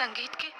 संगीत के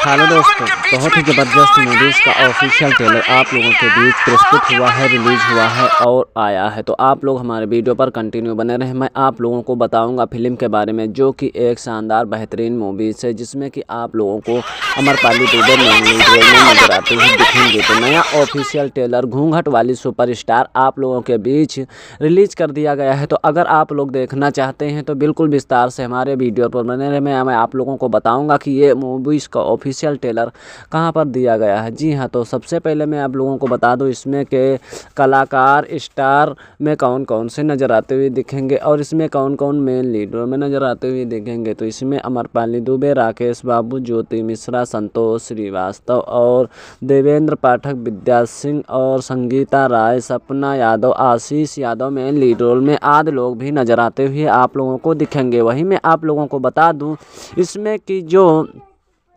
हेलो दोस्तों, बहुत ही ज़बरदस्त मूवीज़ का ऑफिशियल ट्रेलर आप लोगों के बीच प्रस्तुत हुआ है, रिलीज़ हुआ है और आया है। तो आप लोग हमारे वीडियो पर कंटिन्यू बने रहें। मैं आप लोगों को बताऊंगा फिल्म के बारे में, जो कि एक शानदार बेहतरीन मूवीज़ है, जिसमें कि आप लोगों को Amrapali Dubey main lead role में नजर आते हुए दिखेंगे। तो नया ऑफिशियल ट्रेलर घूंघट वाली सुपरस्टार आप लोगों के बीच रिलीज़ कर दिया गया है। तो अगर आप लोग देखना चाहते हैं तो बिल्कुल विस्तार से हमारे वीडियो पर बने रहें। मैं आप लोगों को बताऊँगा कि ये मूवीज़ का ऑफिशियल ट्रेलर कहां पर दिया गया है। जी हां, तो सबसे पहले मैं आप लोगों को बता दूं इसमें के कलाकार स्टार में कौन कौन से नज़र आते हुए दिखेंगे और इसमें कौन कौन मेन लीडर में नज़र आते हुए दिखेंगे। तो इसमें अमरपाली दुबे, राकेश बाबू, ज्योति मिश्रा, संतोष श्रीवास्तव और देवेंद्र पाठक, विद्या सिंह और संगीता राय, सपना यादव, आशीष यादव मेन लीड रोल में आदि लोग भी नज़र आते हुए आप लोगों को दिखेंगे। वहीं मैं आप लोगों को बता दूं इसमें कि जो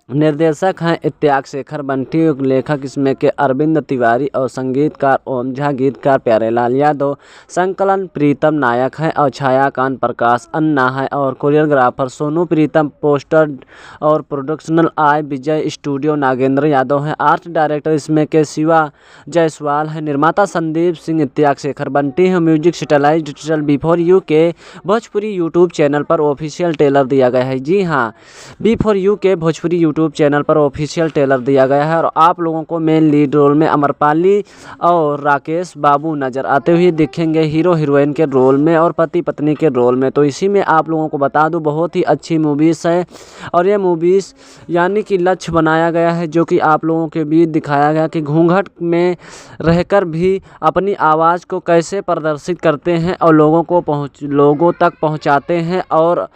निर्देशक हैं इत्याग शेखर बंटी, लेखक इसमें के अरविंद तिवारी और संगीतकार ओम झा, गीतकार प्यारेलाल यादव, संकलन प्रीतम नायक है और छायाकांत प्रकाश अन्ना है और कोरियोग्राफर सोनू प्रीतम, पोस्टर और प्रोडक्शनल आय विजय स्टूडियो नागेंद्र यादव है, आर्ट डायरेक्टर इसमें के शिवा जायसवाल है, निर्माता संदीप सिंह, इत्याग शेखर बंटी है, music stylise digital B4 you के भोजपुरी यूट्यूब चैनल पर ऑफिशियल ट्रेलर दिया गया है। जी हाँ, बी4 यू के भोजपुरी यूट्यूब चैनल पर ऑफिशियल ट्रेलर दिया गया है और आप लोगों को मेन लीड रोल में अमरपाली और राकेश बाबू नजर आते हुए दिखेंगे, हीरो हीरोइन के रोल में और पति पत्नी के रोल में। तो इसी में आप लोगों को बता दूं बहुत ही अच्छी मूवीज़ है और ये मूवीज़ यानी कि लक्ष्य बनाया गया है, जो कि आप लोगों के बीच दिखाया गया कि घूंघट में रहकर भी अपनी आवाज़ को कैसे प्रदर्शित करते हैं और लोगों तक पहुँचाते हैं और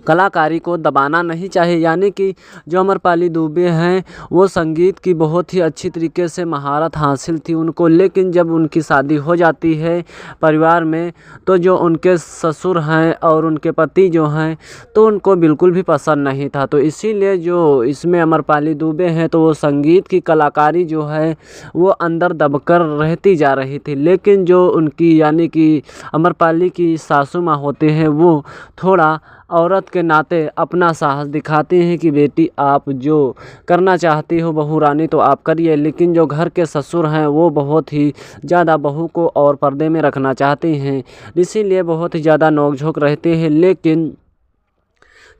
कलाकारी को दबाना नहीं चाहिए। यानी कि जो अमरपाली दुबे हैं वो संगीत की बहुत ही अच्छी तरीके से महारत हासिल थी उनको, लेकिन जब उनकी शादी हो जाती है परिवार में तो जो उनके ससुर हैं और उनके पति जो हैं तो उनको बिल्कुल भी पसंद नहीं था। तो इसीलिए जो इसमें अमरपाली दुबे हैं तो वो संगीत की कलाकारी जो है वो अंदर दबकर रहती जा रही थी, लेकिन जो उनकी यानी कि अमरपाली की सासू माँ होते हैं वो थोड़ा औरत के नाते अपना साहस दिखाती हैं कि बेटी आप जो करना चाहती हो बहू रानी तो आप करिए, लेकिन जो घर के ससुर हैं वो बहुत ही ज़्यादा बहू को और पर्दे में रखना चाहती हैं, इसीलिए बहुत ही ज़्यादा नोक-झोंक रहते हैं। लेकिन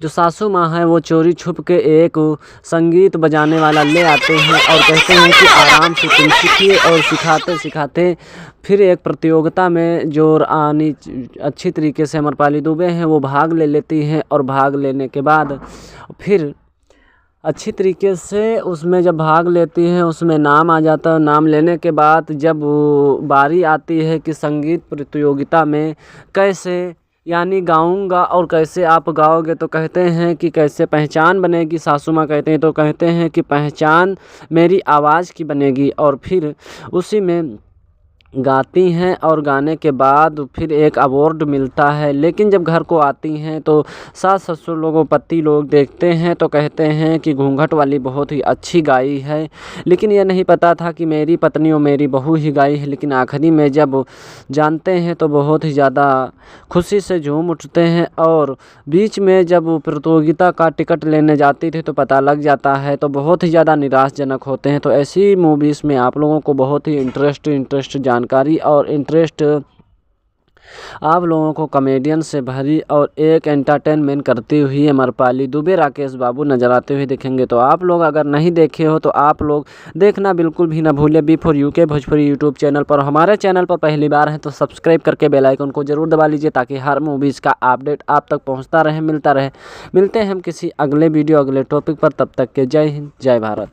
जो सासू माँ है वो चोरी छुप के एक संगीत बजाने वाला ले आते हैं और कहते हैं कि आराम से तुम सीखिए और सिखाते सिखाते फिर एक प्रतियोगिता में जो रानी अच्छी तरीके से अमरपाली दुबे हैं वो भाग ले लेती हैं और भाग लेने के बाद फिर अच्छी तरीके से उसमें जब भाग लेती हैं उसमें नाम आ जाता है। नाम लेने के बाद जब बारी आती है कि संगीत प्रतियोगिता में कैसे यानी गाऊंगा और कैसे आप गाओगे, तो कहते हैं कि कैसे पहचान बनेगी, सासू माँ कहते हैं तो कहते हैं कि पहचान मेरी आवाज़ की बनेगी और फिर उसी में गाती हैं और गाने के बाद फिर एक अवार्ड मिलता है। लेकिन जब घर को आती हैं तो सास ससुर लोगों पति लोग देखते हैं तो कहते हैं कि घूंघट वाली बहुत ही अच्छी गाई है, लेकिन यह नहीं पता था कि मेरी पत्नी और मेरी बहू ही गाई है। लेकिन आखिरी में जब जानते हैं तो बहुत ही ज़्यादा खुशी से झूम उठते हैं और बीच में जब प्रतियोगिता का टिकट लेने जाती थी तो पता लग जाता है तो बहुत ही ज़्यादा निराशजनक होते हैं। तो ऐसी मूवीज़ में आप लोगों को बहुत ही इंटरेस्ट जानकारी और इंटरेस्ट आप लोगों को कॉमेडियन से भरी और एक एंटरटेनमेंट करती हुई अमरपाली दुबे, राकेश बाबू नजर आते हुए दिखेंगे। तो आप लोग अगर नहीं देखे हो तो आप लोग देखना बिल्कुल भी ना भूलें बी4 यू के भोजपुरी यूट्यूब चैनल पर। हमारे चैनल पर पहली बार है तो सब्सक्राइब करके बेल आइकन को जरूर दबा लीजिए ताकि हर मूवीज़ का अपडेट आप तक पहुँचता रहे, मिलता रहे। मिलते हैं हम किसी अगले वीडियो अगले टॉपिक पर, तब तक के जय हिंद जय भारत।